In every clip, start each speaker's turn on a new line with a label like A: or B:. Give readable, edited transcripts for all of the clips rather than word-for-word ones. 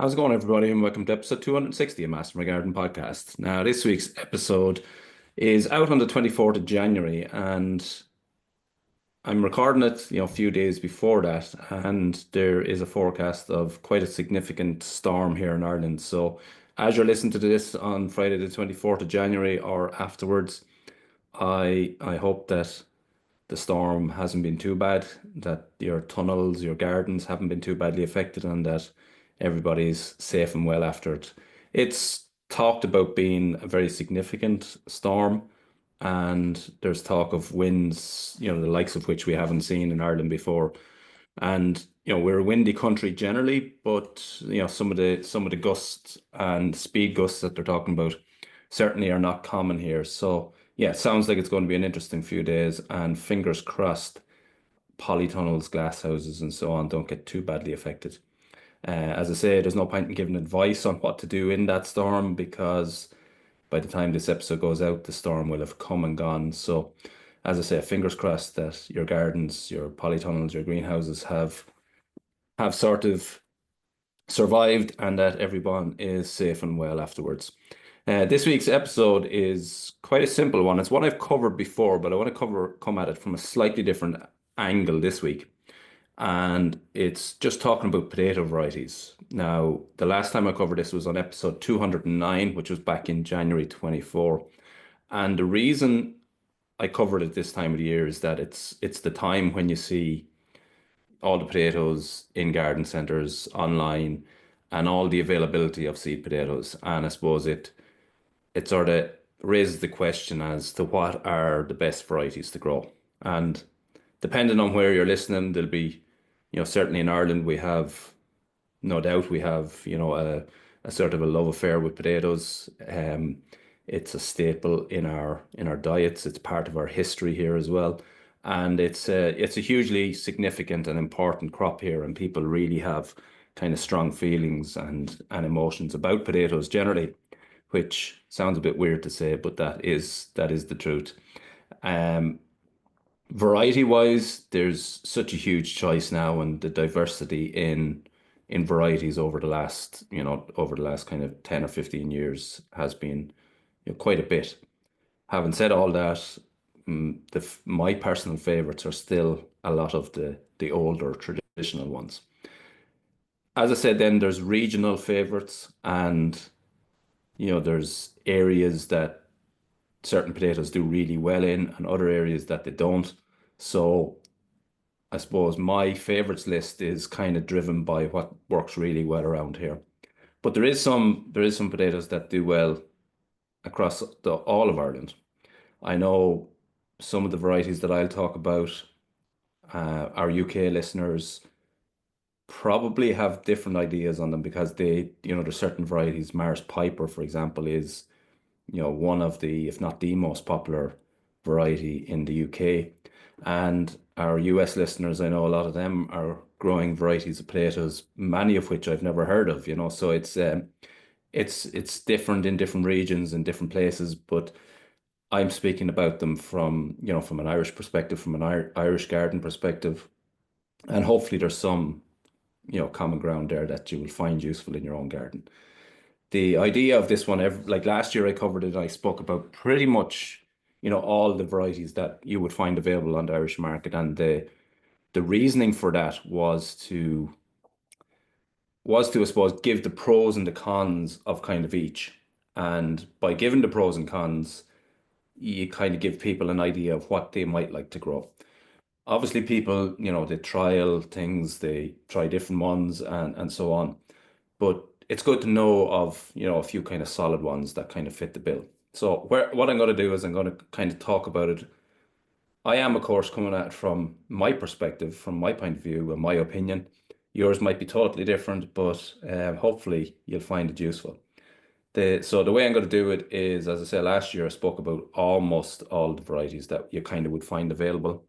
A: How's it going, everybody, and welcome to episode 260 of Master My Garden podcast. Now, this week's episode is out on the 24th of January, and I'm recording it, a few days before that, and there is a forecast of quite a significant storm here in Ireland. So, as you're listening to this on Friday, the 24th of January or afterwards, I hope that the storm hasn't been too bad, that your tunnels, your gardens haven't been too badly affected, and that everybody's safe and well after it. It's talked about being a very significant storm, and there's talk of winds, the likes of which we haven't seen in Ireland before. And we're a windy country generally, but some of the gusts and speed gusts that they're talking about certainly are not common here. So yeah, it sounds like it's going to be an interesting few days, and fingers crossed, polytunnels, glass houses, and so on don't get too badly affected. As I say, there's no point in giving advice on what to do in that storm because by the time this episode goes out, the storm will have come and gone. So, as I say, fingers crossed that your gardens, your polytunnels, your greenhouses have sort of survived and that everyone is safe and well afterwards. This week's episode is quite a simple one. It's one I've covered before, but I want to come at it from a slightly different angle this week. And it's just talking about potato varieties. Now, the last time I covered this was on episode 209, which was back in January 24. And the reason I covered it this time of the year is that it's the time when you see all the potatoes in garden centers, online, and all the availability of seed potatoes. And I suppose it sort of raises the question as to what are the best varieties to grow. And depending on where you're listening, there'll be, certainly in Ireland, we have, no doubt, we have, a sort of a love affair with potatoes. It's a staple in our diets. It's part of our history here as well. And it's a hugely significant and important crop here, and people really have kind of strong feelings and emotions about potatoes generally, which sounds a bit weird to say, but that is the truth. Um, Variety wise, there's such a huge choice now, and the diversity in varieties over the last kind of 10 or 15 years has been, quite a bit. Having said all that, my personal favorites are still a lot of the older traditional ones. As I said, then there's regional favorites, and there's areas that certain potatoes do really well in and other areas that they don't. So I suppose my favorites list is kind of driven by what works really well around here. But there is some potatoes that do well across all of Ireland. I know some of the varieties that I'll talk about, our UK listeners probably have different ideas on them because there's certain varieties. Mars Piper, for example, is one of the, if not the most popular variety in the UK. And our US listeners, I know a lot of them are growing varieties of potatoes, many of which I've never heard of, so it's different in different regions and different places, but I'm speaking about them from an Irish perspective, from an Irish garden perspective, and hopefully there's some, common ground there that you will find useful in your own garden. The idea of this one, like last year I covered it, I spoke about pretty much, all the varieties that you would find available on the Irish market. And the reasoning for that was to, I suppose, give the pros and the cons of kind of each. And by giving the pros and cons, you kind of give people an idea of what they might like to grow. Obviously, people, they trial things, they try different ones and so on. But it's good to know of, a few kind of solid ones that kind of fit the bill. So what I'm going to do is I'm going to kind of talk about it. I am, of course, coming at it from my perspective, from my point of view, and my opinion. Yours might be totally different, but hopefully you'll find it useful. So the way I'm going to do it is, as I said last year, I spoke about almost all the varieties that you kind of would find available.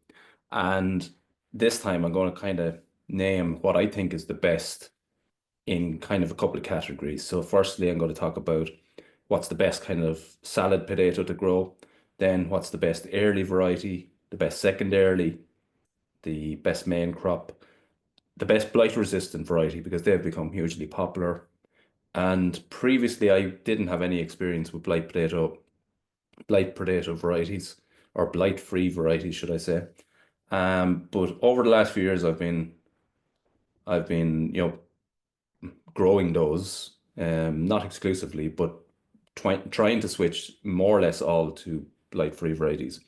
A: And this time I'm going to kind of name what I think is the best in kind of a couple of categories. So firstly, I'm going to talk about what's the best kind of salad potato to grow, then what's the best early variety, the best second the best main crop, the best blight resistant variety because they've become hugely popular, And previously, I didn't have any experience with blight potato varieties, or blight-free varieties, should I say. But over the last few years, I've been, growing those, not exclusively, but trying to switch more or less all to blight-free varieties.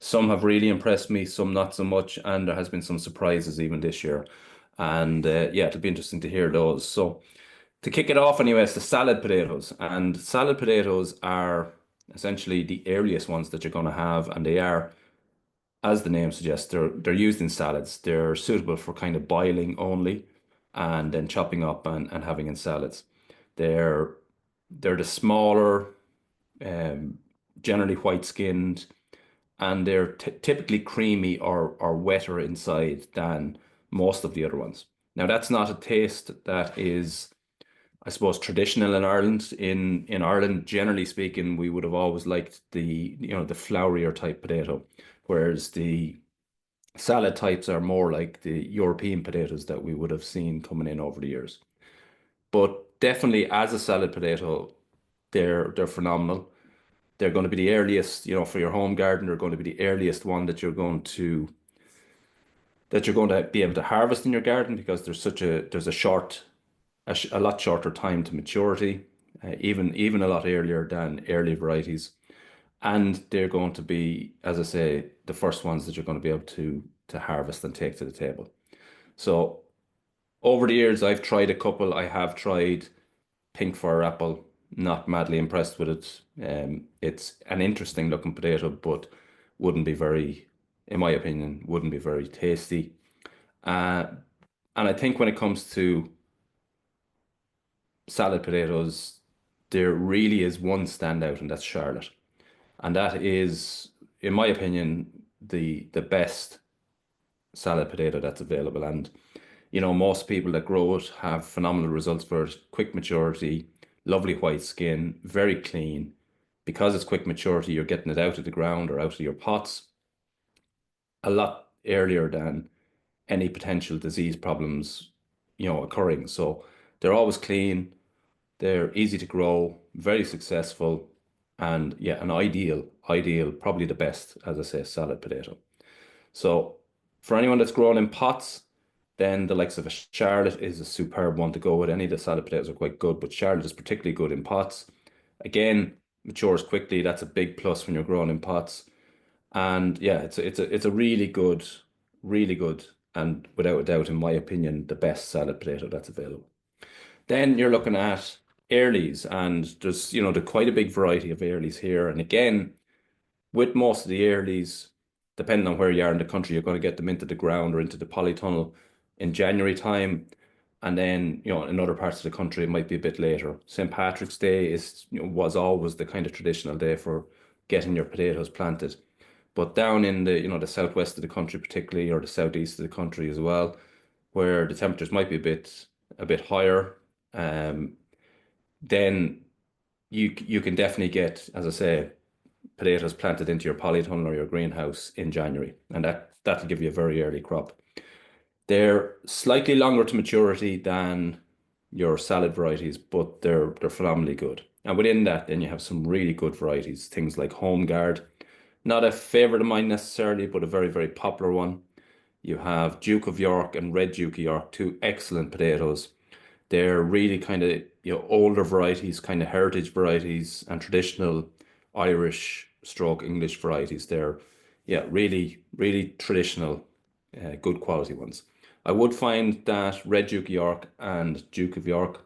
A: Some have really impressed me, some not so much, and there has been some surprises even this year. And yeah, it'll be interesting to hear those. So to kick it off anyway, it's the salad potatoes. And salad potatoes are essentially the earliest ones that you're going to have, and they are, as the name suggests, they're used in salads. They're suitable for kind of boiling only and then chopping up and having in salads. They're they're the smaller, um, generally white skinned, and they're typically creamy or wetter inside than most of the other ones. Now that's not a taste that is, I suppose, traditional in Ireland. In Ireland, generally speaking, we would have always liked the flourier type potato, whereas the salad types are more like the European potatoes that we would have seen coming in over the years. But definitely as a salad potato, they're phenomenal. They're going to be the earliest, for your home garden, they're going to be the earliest one that you're going to be able to harvest in your garden because there's a lot shorter time to maturity, even a lot earlier than early varieties. And they're going to be, as I say, the first ones that you're going to be able to harvest and take to the table. So over the years, I've tried a couple. I have tried pink fire apple. Not madly impressed with it. It's an interesting looking potato, but wouldn't be very, in my opinion, wouldn't be very tasty. Uh, and I think when it comes to salad potatoes, there really is one standout, and that's Charlotte. And that is, in my opinion, the best salad potato that's available. And most people that grow it have phenomenal results for it. Quick maturity, lovely white skin, very clean. Because it's quick maturity, you're getting it out of the ground or out of your pots a lot earlier than any potential disease problems, occurring. So they're always clean, they're easy to grow, very successful, and yeah, an ideal, probably the best, as I say, salad potato. So for anyone that's grown in pots, then the likes of a Charlotte is a superb one to go with. Any of the salad potatoes are quite good, but Charlotte is particularly good in pots. Again, matures quickly. That's a big plus when you're growing in pots. And yeah, it's a really good, and without a doubt, in my opinion, the best salad potato that's available. Then you're looking at earlies, and there's quite a big variety of earlies here. And again, with most of the earlies, depending on where you are in the country, you're going to get them into the ground or into the polytunnel in January time. And then, in other parts of the country, it might be a bit later. St. Patrick's Day was always the kind of traditional day for getting your potatoes planted. But down in the southwest of the country, particularly, or the southeast of the country as well, where the temperatures might be a bit higher, um, then you can definitely get, as I say, potatoes planted into your polytunnel or your greenhouse in January, and that'll give you a very early crop. They're slightly longer to maturity than your salad varieties, but they're phenomenally good. And within that, then you have some really good varieties, things like Home Guard. Not a favorite of mine necessarily, but a very, very popular one. You have Duke of York and Red Duke of York, two excellent potatoes. They're really kind of older varieties, kind of heritage varieties, and traditional Irish stroke English varieties. They're yeah, really, really traditional, good quality ones. I would find that Red Duke of York and Duke of York,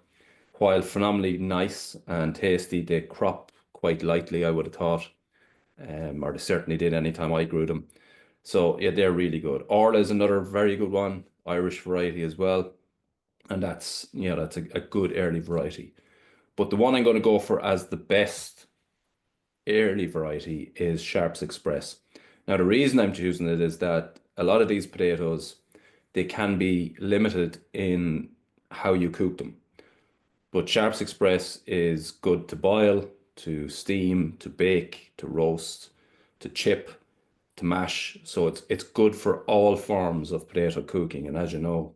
A: while phenomenally nice and tasty, they crop quite lightly, I would have thought, or they certainly did anytime I grew them. So yeah, they're really good. Orla is another very good one, Irish variety as well, and that's a good early variety. But the one I'm going to go for as the best early variety is Sharps Express. Now, the reason I'm choosing it is that a lot of these potatoes, they can be limited in how you cook them. But Sharps Express is good to boil, to steam, to bake, to roast, to chip, to mash. So it's good for all forms of potato cooking. And as you know,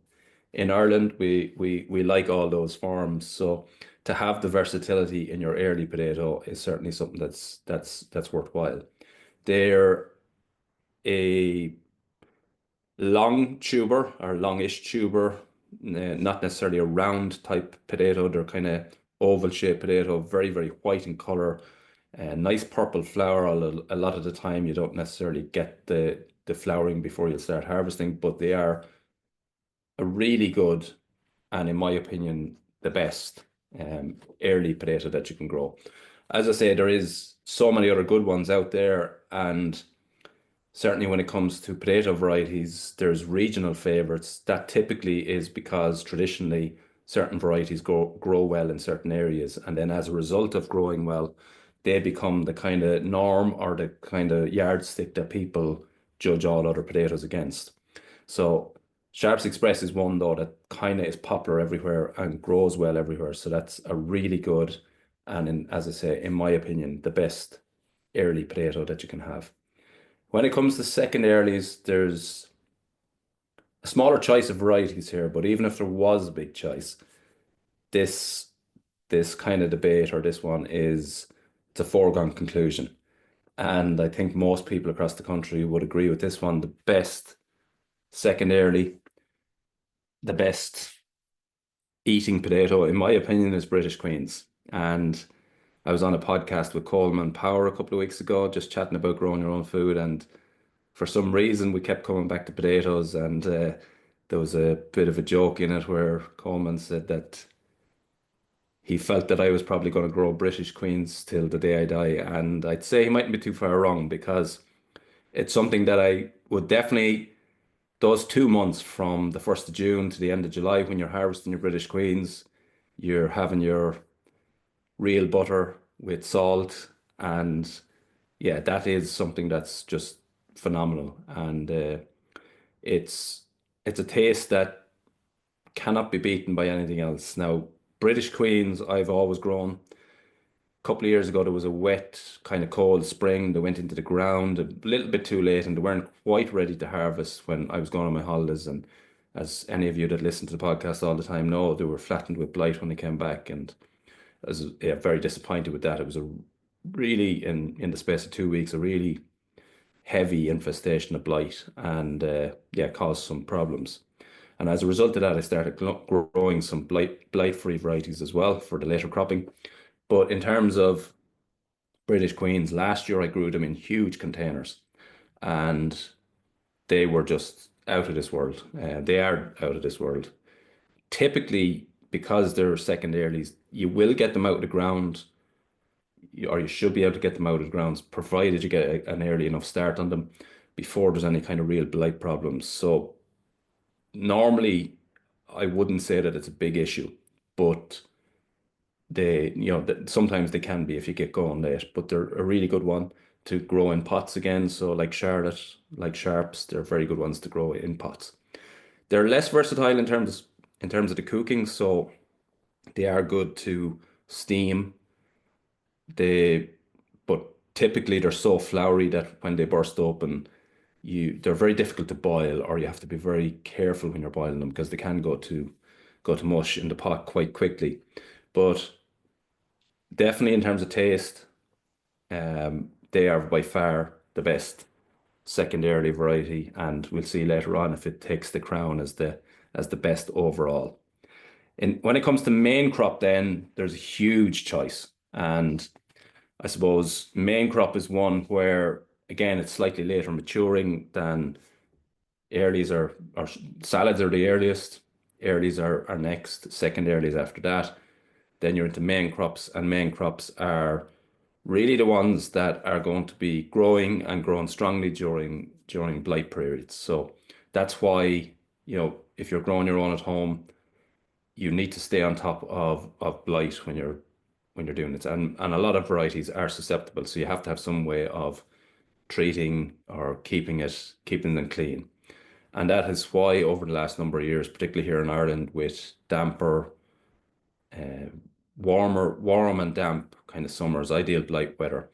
A: in Ireland, we like all those forms. So to have the versatility in your early potato is certainly something that's worthwhile. They're a long tuber or longish tuber, not necessarily a round type potato. They're kind of oval shaped potato, very, very white in color, nice purple flower. A lot of the time, you don't necessarily get the flowering before you start harvesting, but they are a really good and, in my opinion, the best early potato that you can grow. As I say, there is so many other good ones out there, and certainly when it comes to potato varieties, there's regional favorites. That typically is because traditionally certain varieties grow well in certain areas, and then as a result of growing well, they become the kind of norm or the kind of yardstick that people judge all other potatoes against. So Sharps Express is one though that kind of is popular everywhere and grows well everywhere. So that's a really good and, as I say, in my opinion, the best early potato that you can have. When it comes to second earlies, there's a smaller choice of varieties here, but even if there was a big choice, this this kind of debate or this one is it's a foregone conclusion. And I think most people across the country would agree with this one. The best second early, the best eating potato, in my opinion, is British Queens. And I was on a podcast with Coleman Power a couple of weeks ago, just chatting about growing your own food. And for some reason, we kept coming back to potatoes. And there was a bit of a joke in it where Coleman said that he felt that I was probably going to grow British Queens till the day I die. And I'd say he mightn't be too far wrong because it's something that I would definitely, those 2 months from the 1st of June to the end of July, when you're harvesting your British Queens, you're having your real butter with salt. And yeah, that is something that's just phenomenal. And it's it's a taste that cannot be beaten by anything else. Now, British Queens, I've always grown. A couple of years ago, there was a wet, kind of cold spring. They went into the ground a little bit too late, and they weren't quite ready to harvest when I was going on my holidays. And as any of you that listen to the podcast all the time know, they were flattened with blight when they came back, and I was, yeah, very disappointed with that. It was a really, in the space of 2 weeks, a really heavy infestation of blight, and yeah, caused some problems. And as a result of that, I started growing some blight-free varieties as well for the later cropping. But in terms of British Queens, last year I grew them in huge containers, and they were just out of this world. They are out of this world. Typically, because they're second earlies, you will get them out of the ground, or you should be able to get them out of the grounds, provided you get an early enough start on them before there's any kind of real blight problems. So normally, I wouldn't say that it's a big issue, but sometimes they can be if you get going late, but they're a really good one to grow in pots again. So like Charlotte, like Sharps, they're very good ones to grow in pots. They're less versatile in terms of the cooking, so they are good to steam. They, but typically they're so floury that when they burst open, they're very difficult to boil, or you have to be very careful when you're boiling them because they can go to mush in the pot quite quickly. But definitely in terms of taste, they are by far the best secondary variety, and we'll see later on if it takes the crown as the best overall. And when it comes to main crop, then there's a huge choice, and I suppose main crop is one where again it's slightly later maturing than earlies or salads are the earliest. Earlies are next, second earlies after that. Then you're into main crops, and main crops are really the ones that are going to be growing and growing strongly during blight periods. So that's why, if you're growing your own at home, you need to stay on top of blight when you're doing it. And a lot of varieties are susceptible, so you have to have some way of treating or keeping them clean. And that is why over the last number of years, particularly here in Ireland, with damper, uh, warm and damp kind of summers, ideal blight weather,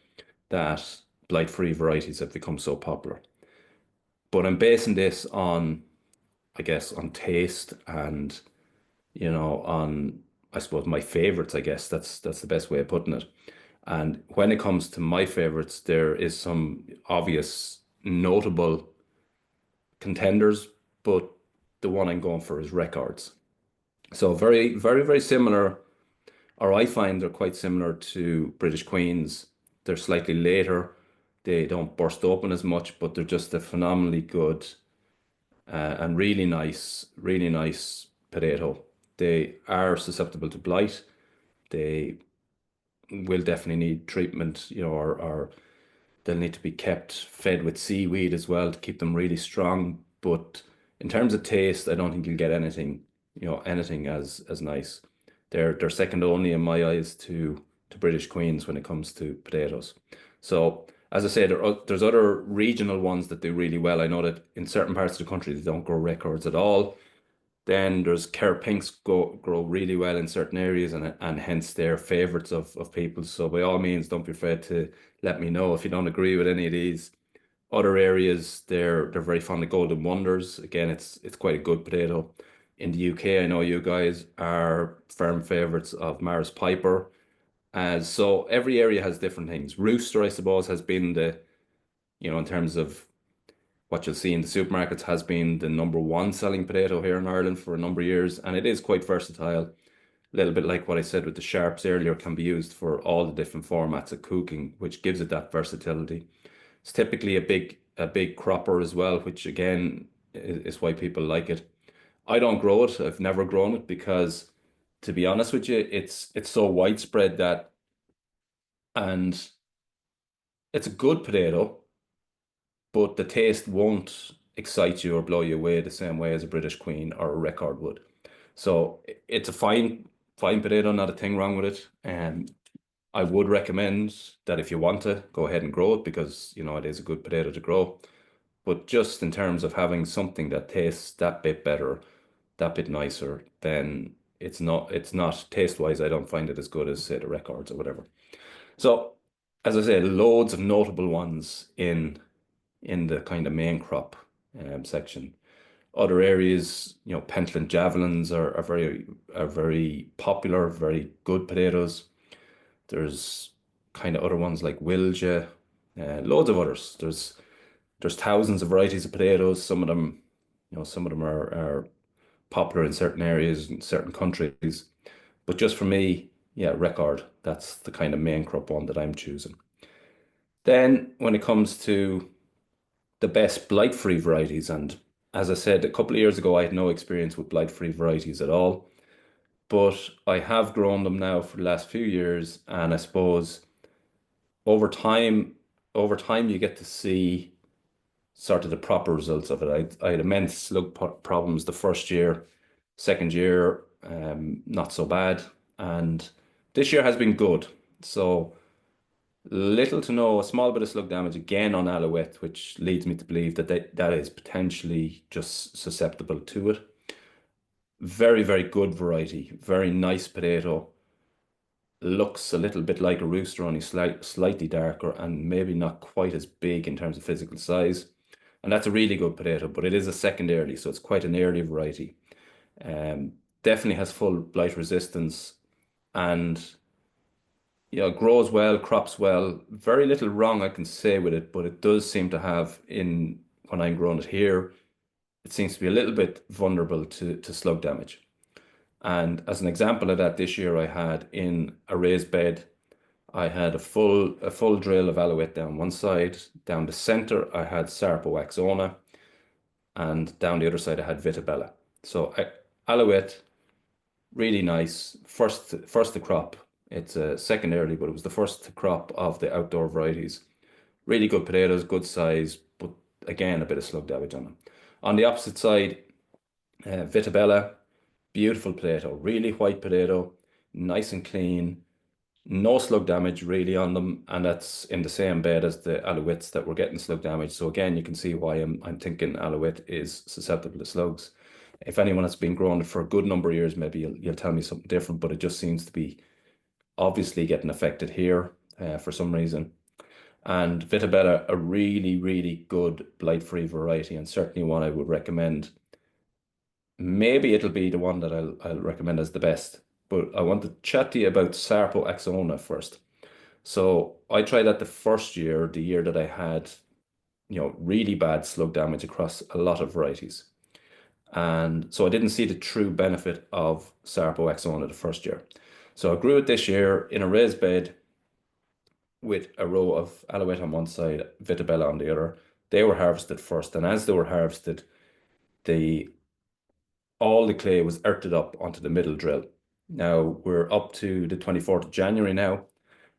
A: that blight-free varieties have become so popular. But I'm basing this on I guess, on taste and, on, I suppose, my favorites, I guess. That's the best way of putting it. And when it comes to my favorites, there is some obvious notable contenders, but the one I'm going for is records. So very, very, very similar, or I find they're quite similar to British Queens. They're slightly later. They don't burst open as much, but they're just a phenomenally good and really nice potato. They are susceptible to blight. They will definitely need treatment, or they'll need to be kept fed with seaweed as well to keep them really strong. But in terms of taste, I don't think you'll get anything, anything as nice. They're second only in my eyes to British Queens when it comes to potatoes. So as I say, there's other regional ones that do really well. I know that in certain parts of the country they don't grow records at all. Then there's Kerr Pinks grow really well in certain areas, and hence they're favorites of people. So by all means, don't be afraid to let me know if you don't agree with any of these. Other areas, they're very fond of Golden Wonders. Again, it's quite a good potato. In the UK, I know you guys are firm favorites of Maris Piper. As so every area has different things. Rooster, I suppose, has been in terms of what you'll see in the supermarkets, has been the number one selling potato here in Ireland for a number of years, and it is quite versatile. A little bit like what I said with the sharps earlier, can be used for all the different formats of cooking, which gives it that versatility. It's typically a big cropper as well, which again is why people like it. I don't grow it. I've never grown it because, to be honest with you, it's so widespread that, and it's a good potato, but the taste won't excite you or blow you away the same way as a British Queen or a record would. So it's a fine potato, not a thing wrong with it. And I would recommend that if you want to, go ahead and grow it because, it is a good potato to grow. But just in terms of having something that tastes that bit better, that bit nicer, then it's not taste-wise, I don't find it as good as, say, the records or whatever. So, as I say, loads of notable ones in the kind of main crop section. Other areas, Pentland javelins are very popular, very good potatoes. There's kind of other ones like Wilja, loads of others. There's thousands of varieties of potatoes. Some of them are popular in certain areas, in certain countries. But just for me, yeah, record. That's the kind of main crop one that I'm choosing. Then when it comes to the best blight-free varieties, and as I said a couple of years ago, I had no experience with blight-free varieties at all, but I have grown them now for the last few years, and I suppose over time, you get to see sort of the proper results of it. I had immense slug problems the first year, second year, not so bad, and this year has been good. So little to no, a small bit of slug damage again on Alouette, which leads me to believe that is potentially just susceptible to it. Very, very good variety, very nice potato. Looks a little bit like a rooster, only slightly darker and maybe not quite as big in terms of physical size. And that's a really good potato, but it is a second early, so it's quite an early variety. Definitely has full blight resistance and grows well, crops well. Very little wrong I can say with it, but it does seem to have when I'm growing it here, it seems to be a little bit vulnerable to slug damage. And as an example of that, this year I had in a raised bed, I had a full drill of Alouette down one side. Down the center, I had Sarpo Axona, and down the other side, I had Vitabella. So Alouette, really nice. First to crop. It's a second early, but it was the first to crop of the outdoor varieties. Really good potatoes, good size, but again, a bit of slug damage on them. On the opposite side, Vitabella, beautiful potato, really white potato, nice and clean, no slug damage really on them, and that's in the same bed as the Alouettes that were getting slug damage. So again, you can see why I'm thinking Alouette is susceptible to slugs. If anyone has been growing it for a good number of years, maybe you'll tell me something different, but it just seems to be obviously getting affected here for some reason. And Vitabella, a really, really good blight-free variety, and certainly one I would recommend maybe it'll be the one that I'll recommend as the best. But I want to chat to you about Sarpo Axona first. So I tried that the first year, the year that I had, really bad slug damage across a lot of varieties. And so I didn't see the true benefit of Sarpo Axona the first year. So I grew it this year in a raised bed with a row of Alouette on one side, Vitabella on the other. They were harvested first, and as they were harvested, the all the clay was earthed up onto the middle drill. Now we're up to the 24th of January now,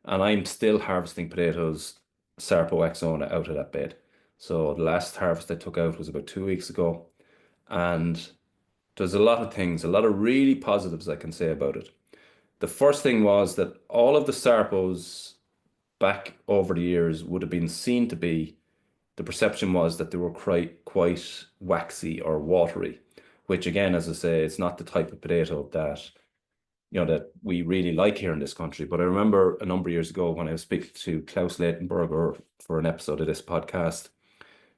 A: and I'm still harvesting potatoes, Sarpo Axona, out of that bed. So the last harvest I took out was about 2 weeks ago, and there's a lot of things, a lot of really positives I can say about it. The first thing was that all of the Sarpos back over the years would have been seen to be, the perception was that they were quite waxy or watery, which again, as I say, it's not the type of potato that that we really like here in this country. But I remember a number of years ago when I was speaking to Klaus Leitenberger for an episode of this podcast,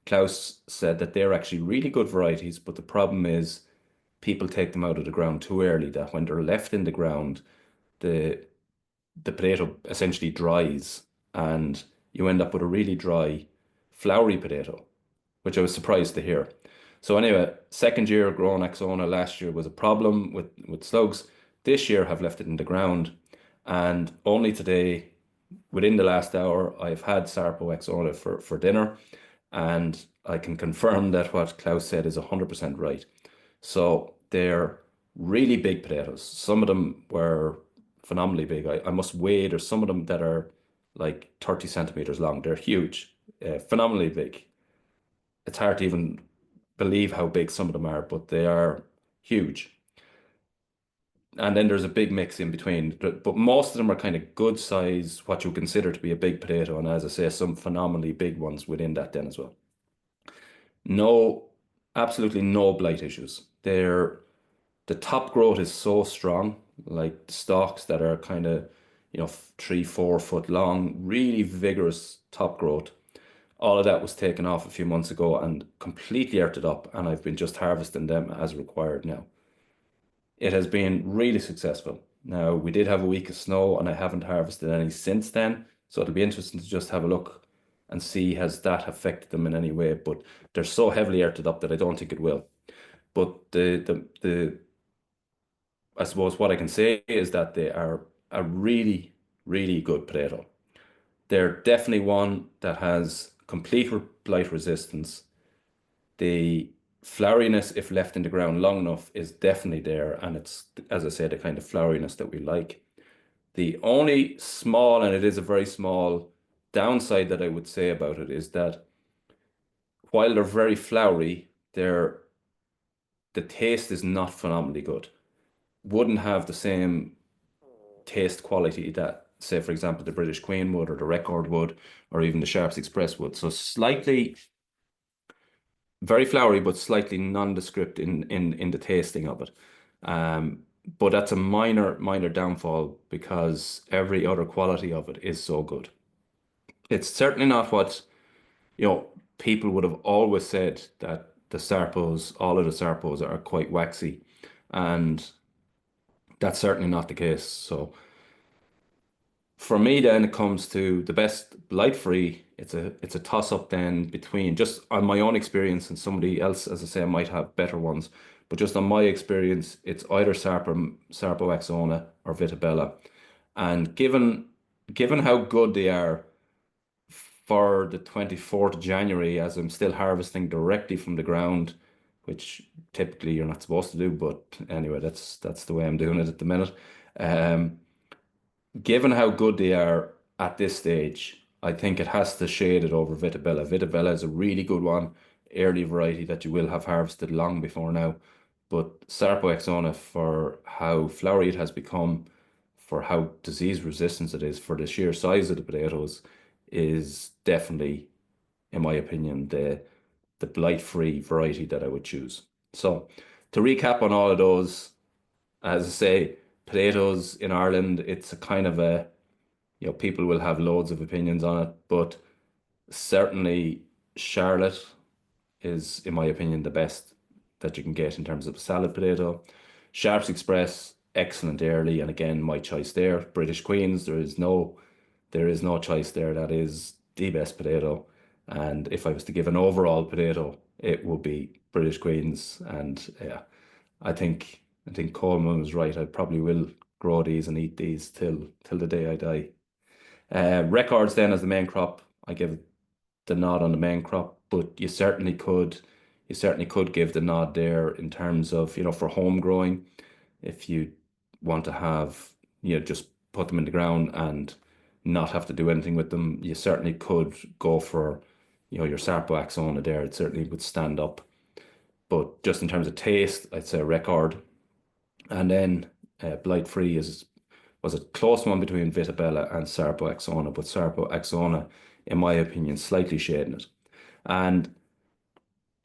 A: Klaus said that they're actually really good varieties, but the problem is people take them out of the ground too early, that when they're left in the ground, the the potato essentially dries and you end up with a really dry, floury potato, which I was surprised to hear. So anyway, second year growing Axona last year was a problem with slugs. This year have left it in the ground, and only today, within the last hour, I've had Sarpo Axona for dinner, and I can confirm that what Klaus said is 100% right. So they're really big potatoes. Some of them were phenomenally big. I must weigh, there's some of them that are like 30 centimeters long. They're huge, phenomenally big. It's hard to even believe how big some of them are, but they are huge. And then there's a big mix in between, but most of them are kind of good size, what you consider to be a big potato. And as I say, some phenomenally big ones within that then as well. No, absolutely no blight issues. The top growth is so strong, like stalks that are kind of, 3, 4 foot long, really vigorous top growth. All of that was taken off a few months ago and completely earthed up, and I've been just harvesting them as required now. It has been really successful. Now, we did have a week of snow, and I haven't harvested any since then, so it'll be interesting to just have a look and see has that affected them in any way. But they're so heavily earthed up that I don't think it will. But the I suppose what I can say is that they are a really, really good potato. They're definitely one that has complete blight resistance. The floweriness, if left in the ground long enough, is definitely there, and it's, as I said, the kind of floweriness that we like. The only small, and it is a very small, downside that I would say about it is that while they're very flowery, the taste is not phenomenally good. Wouldn't have the same taste quality that, say, for example, the British Queen would, or the Record would, or even the Sharps Express would. So slightly very flowery, but slightly nondescript in the tasting of it. Um, but that's a minor downfall because every other quality of it is so good. It's certainly not what, people would have always said that all of the Sarpos are quite waxy, and that's certainly not the case. So for me, then it comes to the best blight-free. It's a toss-up then between, just on my own experience, and somebody else, as I say, might have better ones. But just on my experience, it's either Sarpo Axona or Vitabella. And given how good they are for the 24th of January, as I'm still harvesting directly from the ground, which typically you're not supposed to do, but anyway, that's the way I'm doing it at the minute. Um, Given how good they are at this stage, I think it has to shade it over Vitabella. Vitabella is a really good one, early variety that you will have harvested long before now. But Sarpo Axona, for how flowery it has become, for how disease resistant it is, for the sheer size of the potatoes, is definitely, in my opinion, the blight-free variety that I would choose. So to recap on all of those, as I say, potatoes in Ireland, it's a kind of people will have loads of opinions on it, but certainly Charlotte is, in my opinion, the best. that you can get in terms of a salad potato. Sharps Express, excellent early, and again, my choice there. British Queens, there is no choice there. That is the best potato. And if I was to give an overall potato, it would be British Queens. And yeah, I think Coleman was right. I probably will grow these and eat these till the day I die. Records then as the main crop, I give the nod on the main crop, but you certainly could give the nod there in terms of, for home growing, if you want to have, just put them in the ground and not have to do anything with them, you certainly could go for, your Sarpo Axona there. It certainly would stand up. But just in terms of taste, I'd say record. And then blight free was a close one between Vitabella and Sarpo Axona, but Sarpo Axona, in my opinion, slightly shading it. And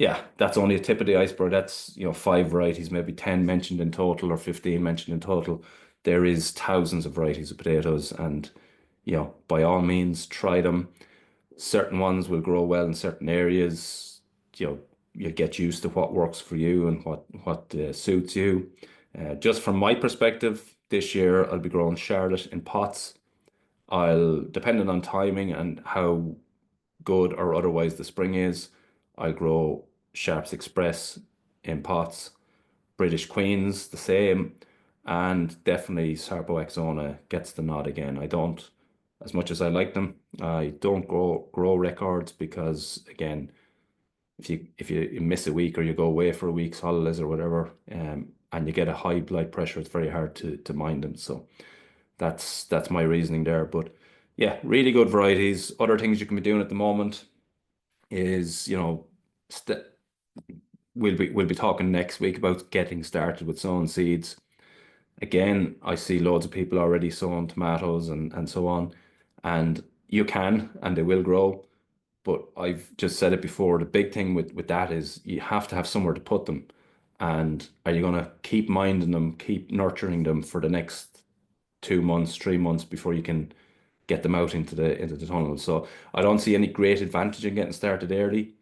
A: yeah, that's only a tip of the iceberg. That's, five varieties, maybe 10 mentioned in total or 15 mentioned in total. There is thousands of varieties of potatoes, and by all means, try them. Certain ones will grow well in certain areas. You get used to what works for you and what suits you. Just from my perspective, this year I'll be growing Charlotte in pots. Depending on timing and how good or otherwise the spring is, I'll grow Sharps Express in pots, British Queens the same, and definitely Sarpo Axona gets the nod again. I don't, as much as I like them, I don't grow records because again, if you miss a week or you go away for a week's holidays or whatever, and you get a high blood pressure, it's very hard to mind them. So that's my reasoning there. But yeah, really good varieties. Other things you can be doing at the moment is, st we'll be talking next week about getting started with sowing seeds. Again, I see loads of people already sowing tomatoes and so on, and you can, and they will grow. But I've just said it before, the big thing with that is you have to have somewhere to put them. And are you going to keep minding them, keep nurturing them for the next 2 months, 3 months before you can get them out into the tunnel? So I don't see any great advantage in getting started early.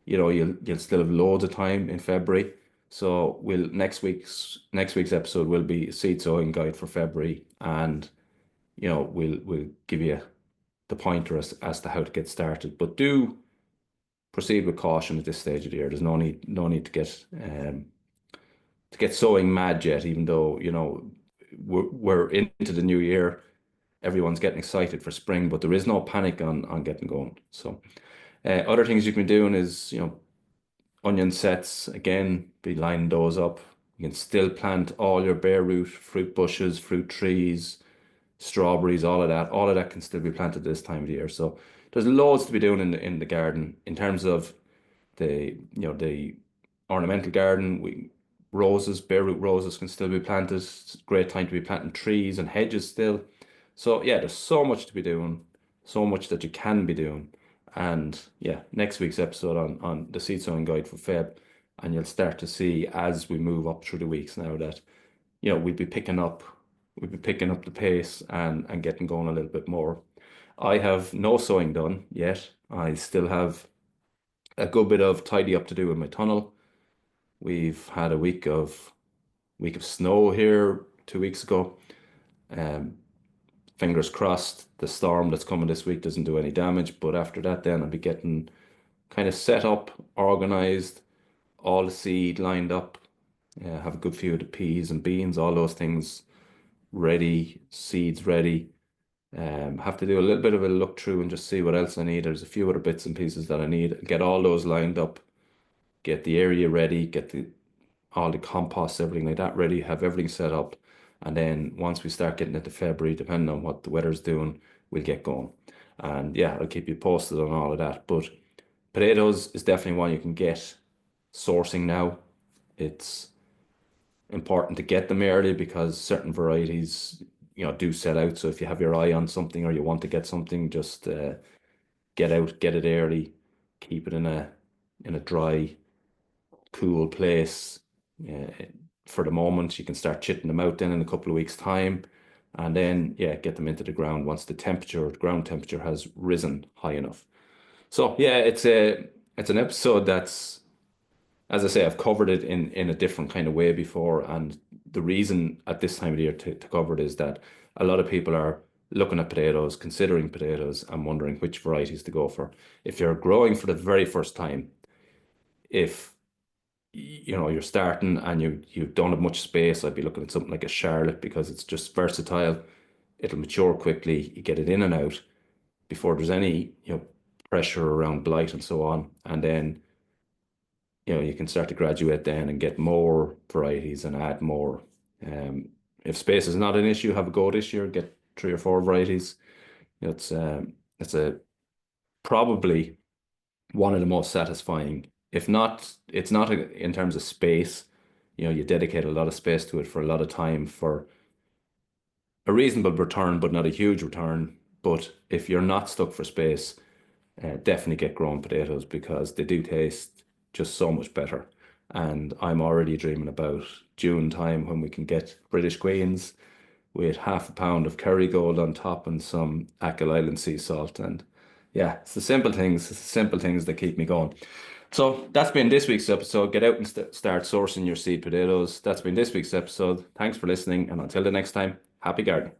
A: You'll still have loads of time in February. So next week's episode will be a seed sowing guide for February, and we'll give you the pointer as to how to get started. But do proceed with caution at this stage of the year. There's no need to get sowing mad yet, even though we're into the new year. Everyone's getting excited for spring, but there is no panic on getting going. So other things you can be doing is, onion sets, again, be lining those up. You can still plant all your bare root, fruit bushes, fruit trees, strawberries, all of that. All of that can still be planted this time of the year. So there's loads to be doing in the garden in terms of the ornamental garden. Roses, bare root roses can still be planted. It's a great time to be planting trees and hedges still. So yeah, there's so much to be doing, so much that you can be doing. And yeah, next week's episode on the seed sowing guide for Feb, and you'll start to see as we move up through the weeks now that we'll be picking up the pace and getting going a little bit more. I have no sowing done yet. I still have a good bit of tidy up to do in my tunnel. We've had a week of snow here 2 weeks ago. Um, Fingers crossed the storm that's coming this week doesn't do any damage. But after that, then I'll be getting kind of set up, organized, all the seed lined up. Have a good few of the peas and beans, all those things ready, seeds ready. Have to do a little bit of a look through and just see what else I need. There's a few other bits and pieces that I need. Get all those lined up, get the area ready, get all the compost, everything like that ready, have everything set up. And then once we start getting into February, depending on what the weather's doing, we'll get going. And yeah, I'll keep you posted on all of that. But potatoes is definitely one you can get sourcing now. It's important to get them early because certain varieties, do sell out. So if you have your eye on something or you want to get something, just get out, get it early, keep it in a dry, cool place. For the moment, you can start chitting them out then in a couple of weeks' time, and then yeah, get them into the ground once the ground temperature has risen high enough. So yeah, it's an episode that's as I say, I've covered it in a different kind of way before, and the reason at this time of the year to cover it is that a lot of people are looking at potatoes, considering potatoes, and wondering which varieties to go for. If you're growing for the very first time, if you're starting and you don't have much space, I'd be looking at something like a Charlotte because it's just versatile. It'll mature quickly. You get it in and out before there's any pressure around blight and so on, and then you can start to graduate then and get more varieties and add more. Um, if space is not an issue, have a go this year, get 3 or 4 varieties. It's a probably one of the most satisfying. If not, it's not in terms of space. You dedicate a lot of space to it for a lot of time for a reasonable return, but not a huge return. But if you're not stuck for space, definitely get grown potatoes because they do taste just so much better. And I'm already dreaming about June time when we can get British Queens with half a pound of Kerrygold on top and some Achill Island sea salt. And yeah, it's the simple things that keep me going. So that's been this week's episode. Get out and start sourcing your seed potatoes. That's been this week's episode. Thanks for listening. And until the next time, happy gardening.